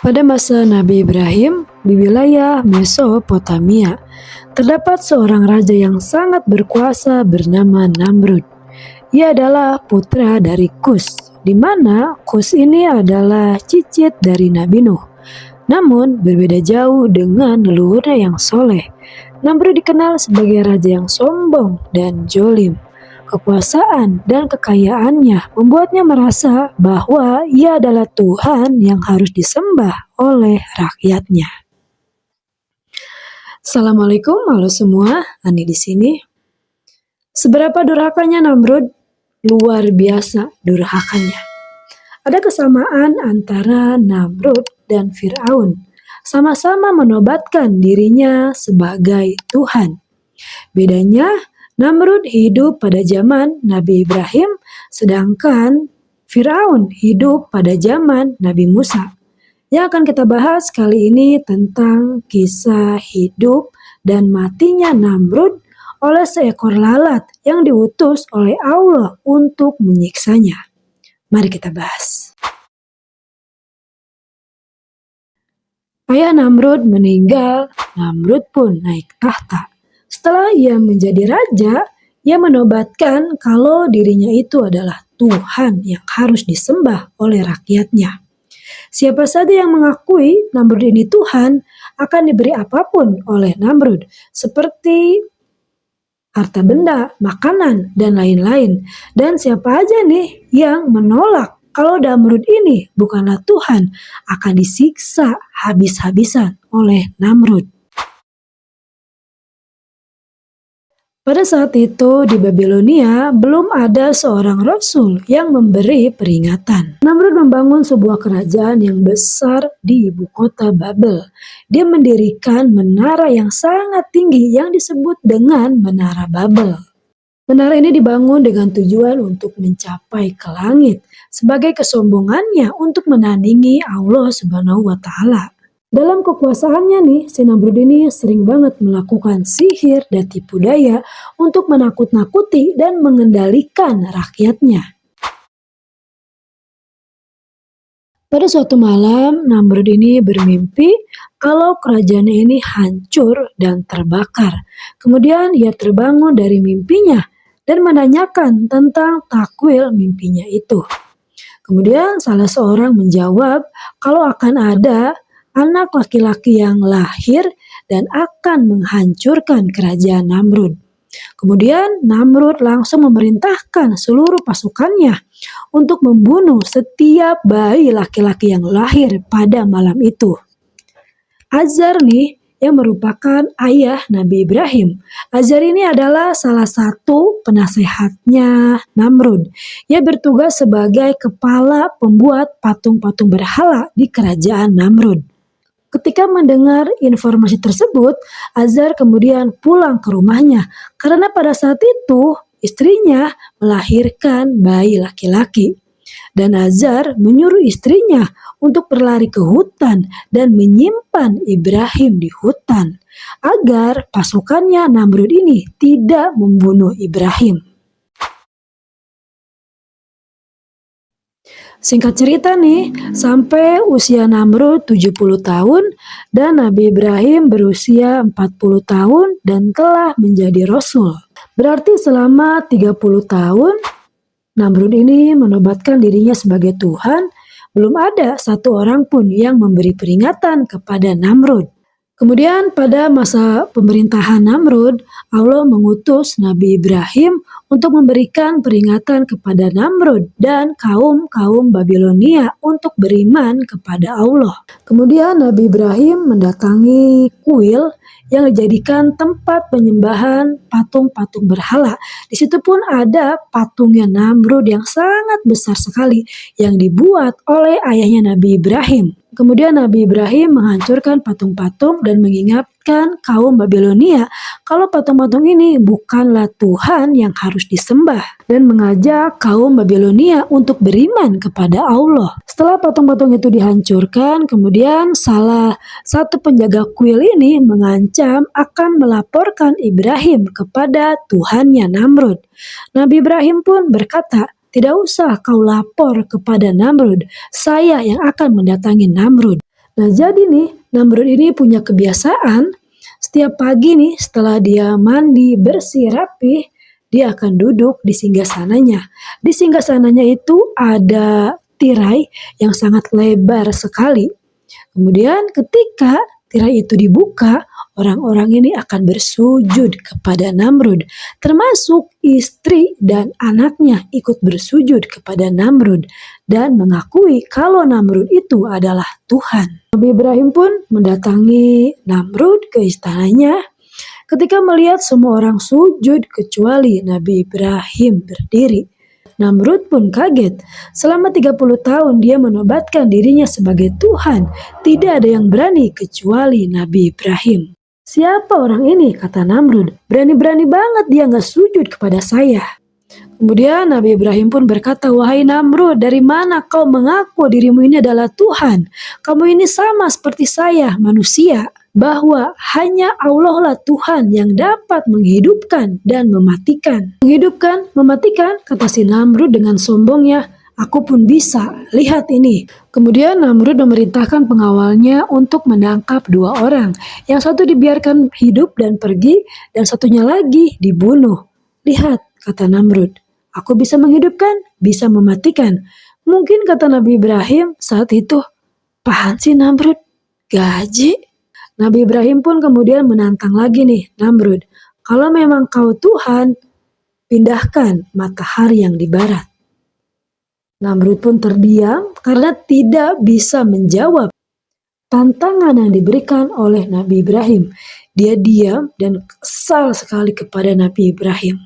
Pada masa Nabi Ibrahim, di wilayah Mesopotamia, terdapat seorang raja yang sangat berkuasa bernama Namrud. Ia adalah putra dari Kus, di mana Kus ini adalah cicit dari Nabi Nuh. Namun berbeda jauh dengan leluhurnya yang soleh. Namrud dikenal sebagai raja yang sombong dan jolim. Kekuasaan dan kekayaannya membuatnya merasa bahwa ia adalah Tuhan yang harus disembah oleh rakyatnya. Assalamualaikum, halo semua, Ani di sini. Seberapa durhakanya Namrud? Luar biasa durhakanya. Ada kesamaan antara Namrud dan Firaun. Sama-sama menobatkan dirinya sebagai Tuhan. Bedanya, Namrud hidup pada zaman Nabi Ibrahim, sedangkan Firaun hidup pada zaman Nabi Musa. Yang akan kita bahas kali ini tentang kisah hidup dan matinya Namrud oleh seekor lalat yang diutus oleh Allah untuk menyiksanya. Mari kita bahas. Ayah Namrud meninggal, Namrud pun naik tahta. Setelah ia menjadi raja, ia menobatkan kalau dirinya itu adalah Tuhan yang harus disembah oleh rakyatnya. Siapa saja yang mengakui Namrud ini Tuhan akan diberi apapun oleh Namrud, seperti harta benda, makanan, dan lain-lain. Dan siapa aja nih yang menolak kalau Namrud ini bukanlah Tuhan akan disiksa habis-habisan oleh Namrud. Pada saat itu di Babilonia belum ada seorang rasul yang memberi peringatan. Namrud membangun sebuah kerajaan yang besar di ibu kota Babel. Dia mendirikan menara yang sangat tinggi yang disebut dengan Menara Babel. Menara ini dibangun dengan tujuan untuk mencapai ke langit sebagai kesombongannya untuk menandingi Allah Subhanahu wa Ta'ala. Dalam kekuasaannya nih, si Namrud ini sering banget melakukan sihir dan tipu daya untuk menakut-nakuti dan mengendalikan rakyatnya. Pada suatu malam, Namrud ini bermimpi kalau kerajaannya ini hancur dan terbakar. Kemudian ia terbangun dari mimpinya dan menanyakan tentang takwil mimpinya itu. Kemudian salah seorang menjawab kalau akan ada anak laki-laki yang lahir dan akan menghancurkan kerajaan Namrud. Kemudian Namrud langsung memerintahkan seluruh pasukannya untuk membunuh setiap bayi laki-laki yang lahir pada malam itu. Azar nih yang merupakan ayah Nabi Ibrahim. Azar ini adalah salah satu penasehatnya Namrud. Ia bertugas sebagai kepala pembuat patung-patung berhala di kerajaan Namrud. Ketika mendengar informasi tersebut, Azar kemudian pulang ke rumahnya karena pada saat itu istrinya melahirkan bayi laki-laki. Dan Azar menyuruh istrinya untuk berlari ke hutan dan menyimpan Ibrahim di hutan agar pasukannya Namrud ini tidak membunuh Ibrahim. Singkat cerita nih, sampai usia Namrud 70 tahun dan Nabi Ibrahim berusia 40 tahun dan telah menjadi Rasul. Berarti selama 30 tahun, Namrud ini menobatkan dirinya sebagai Tuhan, belum ada satu orang pun yang memberi peringatan kepada Namrud. Kemudian pada masa pemerintahan Namrud, Allah mengutus Nabi Ibrahim untuk memberikan peringatan kepada Namrud dan kaum-kaum Babilonia untuk beriman kepada Allah. Kemudian Nabi Ibrahim mendatangi kuil yang dijadikan tempat penyembahan patung-patung berhala. Di situ pun ada patungnya Namrud yang sangat besar sekali yang dibuat oleh ayahnya Nabi Ibrahim. Kemudian Nabi Ibrahim menghancurkan patung-patung dan mengingatkan kaum Babilonia kalau patung-patung ini bukanlah Tuhan yang harus disembah dan mengajak kaum Babilonia untuk beriman kepada Allah. Setelah patung-patung itu dihancurkan, kemudian salah satu penjaga kuil ini mengancam akan melaporkan Ibrahim kepada Tuhannya Namrud. Nabi Ibrahim pun berkata, "Tidak usah kau lapor kepada Namrud, saya yang akan mendatangi Namrud." Nah jadi nih, Namrud ini punya kebiasaan setiap pagi nih setelah dia mandi bersih rapi, dia akan duduk di singgasananya. Di singgasananya itu ada tirai yang sangat lebar sekali. Kemudian ketika tirai itu dibuka, orang-orang ini akan bersujud kepada Namrud, termasuk istri dan anaknya ikut bersujud kepada Namrud dan mengakui kalau Namrud itu adalah Tuhan. Nabi Ibrahim pun mendatangi Namrud ke istananya. Ketika melihat semua orang sujud kecuali Nabi Ibrahim berdiri, Namrud pun kaget. Selama 30 tahun dia menobatkan dirinya sebagai Tuhan. Tidak ada yang berani kecuali Nabi Ibrahim. Siapa orang ini? Kata Namrud. Berani-berani banget dia gak sujud kepada saya. Kemudian Nabi Ibrahim pun berkata, wahai Namrud, dari mana kau mengaku dirimu ini adalah Tuhan? Kamu ini sama seperti saya, manusia. Bahwa hanya Allah lah Tuhan yang dapat menghidupkan dan mematikan. Menghidupkan, mematikan, kata si Namrud dengan sombongnya. Aku pun bisa, lihat ini. Kemudian Namrud memerintahkan pengawalnya untuk menangkap 2 orang. Yang satu dibiarkan hidup dan pergi, dan satunya lagi dibunuh. Lihat, kata Namrud, aku bisa menghidupkan, bisa mematikan. Mungkin kata Nabi Ibrahim saat itu, apaan sih Namrud? Gaji? Nabi Ibrahim pun kemudian menantang lagi nih Namrud. Kalau memang kau Tuhan, pindahkan matahari yang di barat. Namrud pun terdiam karena tidak bisa menjawab tantangan yang diberikan oleh Nabi Ibrahim. Dia diam dan kesal sekali kepada Nabi Ibrahim.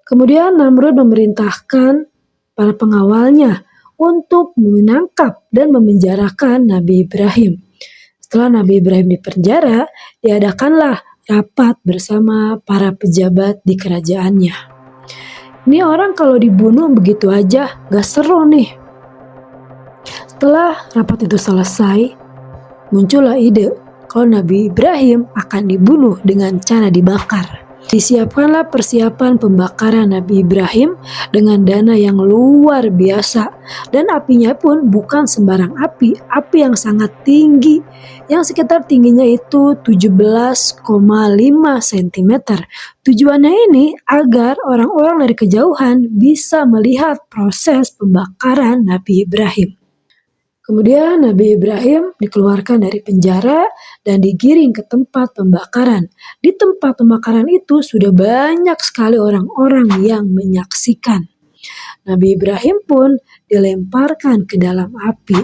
Kemudian Namrud memerintahkan para pengawalnya untuk menangkap dan memenjarakan Nabi Ibrahim. Setelah Nabi Ibrahim dipenjara, diadakanlah rapat bersama para pejabat di kerajaannya. Ini orang kalau dibunuh begitu aja, gak seru nih. Setelah rapat itu selesai, muncullah ide kalau Nabi Ibrahim akan dibunuh dengan cara dibakar. Disiapkanlah persiapan pembakaran Nabi Ibrahim dengan dana yang luar biasa. Dan apinya pun bukan sembarang api yang sangat tinggi. Yang sekitar tingginya itu 17,5 cm. Tujuannya ini agar orang-orang dari kejauhan bisa melihat proses pembakaran Nabi Ibrahim. Kemudian Nabi Ibrahim dikeluarkan dari penjara dan digiring ke tempat pembakaran. Di tempat pembakaran itu sudah banyak sekali orang-orang yang menyaksikan. Nabi Ibrahim pun dilemparkan ke dalam api.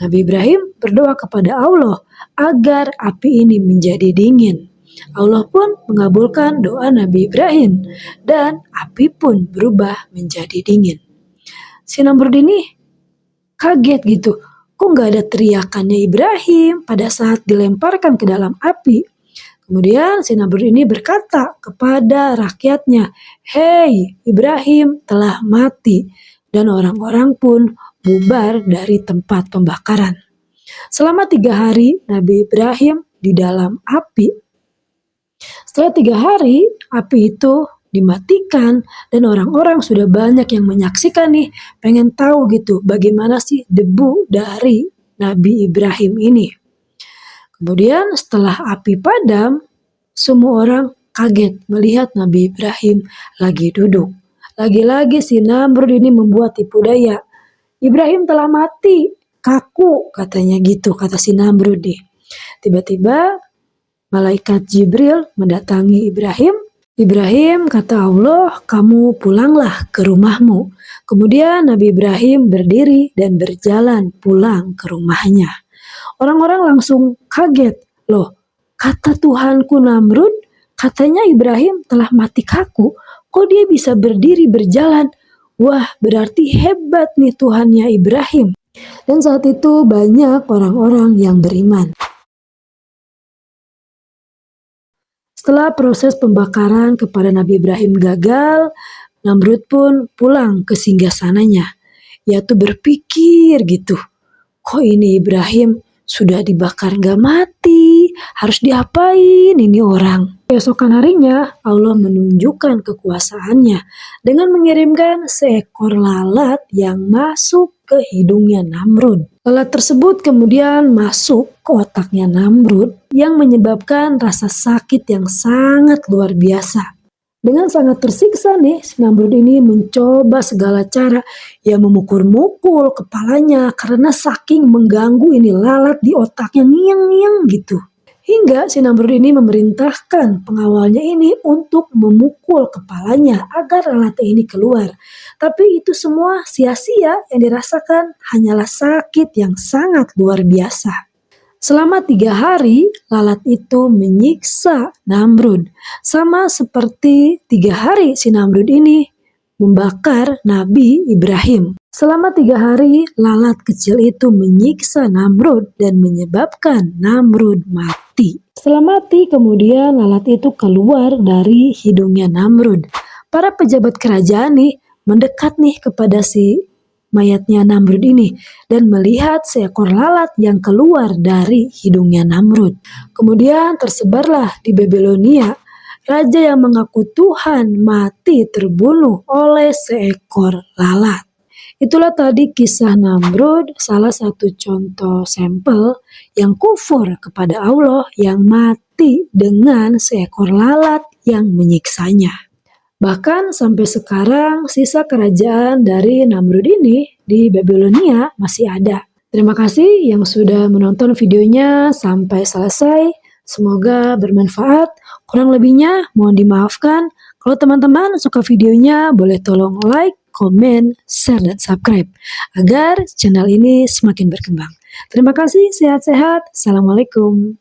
Nabi Ibrahim berdoa kepada Allah agar api ini menjadi dingin. Allah pun mengabulkan doa Nabi Ibrahim dan api pun berubah menjadi dingin. Si Namrud ini kaget gitu, kok gak ada teriakannya Ibrahim pada saat dilemparkan ke dalam api. Kemudian si Namrud ini berkata kepada rakyatnya, hei Ibrahim telah mati. Dan orang-orang pun bubar dari tempat pembakaran. Selama 3 hari Nabi Ibrahim di dalam api. Setelah 3 hari api itu dimatikan dan orang-orang sudah banyak yang menyaksikan nih, pengen tahu gitu bagaimana sih debu dari Nabi Ibrahim ini. Kemudian setelah api padam, semua orang kaget melihat Nabi Ibrahim lagi duduk. Lagi-lagi si Namrud ini membuat tipu daya. Ibrahim telah mati, kaku katanya gitu, kata si Namrud nih. Tiba-tiba malaikat Jibril mendatangi Ibrahim. Ibrahim, kata Allah, kamu pulanglah ke rumahmu. Kemudian Nabi Ibrahim berdiri dan berjalan pulang ke rumahnya. Orang-orang langsung kaget. Loh, kata Tuhanku Namrud, katanya Ibrahim telah mati kaku. Kok dia bisa berdiri berjalan? Wah, berarti hebat nih Tuhannya Ibrahim. Dan saat itu banyak orang-orang yang beriman. Setelah proses pembakaran kepada Nabi Ibrahim gagal, Namrud pun pulang ke singgasananya. Ia tuh berpikir gitu, kok ini Ibrahim sudah dibakar gak mati, lagi, harus diapain ini orang. Keesokan harinya, Allah menunjukkan kekuasaannya dengan mengirimkan seekor lalat yang masuk ke hidungnya Namrud. Lalat tersebut kemudian masuk ke otaknya Namrud yang menyebabkan rasa sakit yang sangat luar biasa. Dengan sangat tersiksa nih, si Namrud ini mencoba segala cara. Ia memukul-mukul kepalanya karena saking mengganggu ini lalat di otaknya ngiang-ngiang gitu. Hingga si Namrud ini memerintahkan pengawalnya ini untuk memukul kepalanya agar lalatnya ini keluar. Tapi itu semua sia-sia, yang dirasakan hanyalah sakit yang sangat luar biasa. Selama 3 hari, lalat itu menyiksa Namrud. Sama seperti 3 hari si Namrud ini membakar Nabi Ibrahim. Selama 3 hari, lalat kecil itu menyiksa Namrud dan menyebabkan Namrud mati. Setelah mati, kemudian lalat itu keluar dari hidungnya Namrud. Para pejabat kerajaan nih mendekat nih kepada si mayatnya Namrud ini dan melihat seekor lalat yang keluar dari hidungnya Namrud. Kemudian tersebarlah di Babilonia, raja yang mengaku Tuhan mati terbunuh oleh seekor lalat. Itulah tadi kisah Namrud, salah satu contoh sampel yang kufur kepada Allah yang mati dengan seekor lalat yang menyiksanya. Bahkan sampai sekarang sisa kerajaan dari Namrud ini di Babilonia masih ada. Terima kasih yang sudah menonton videonya sampai selesai. Semoga bermanfaat. Kurang lebihnya mohon dimaafkan. Kalau teman-teman suka videonya boleh tolong like, komen, share, dan subscribe agar channel ini semakin berkembang. Terima kasih, sehat-sehat. Assalamualaikum.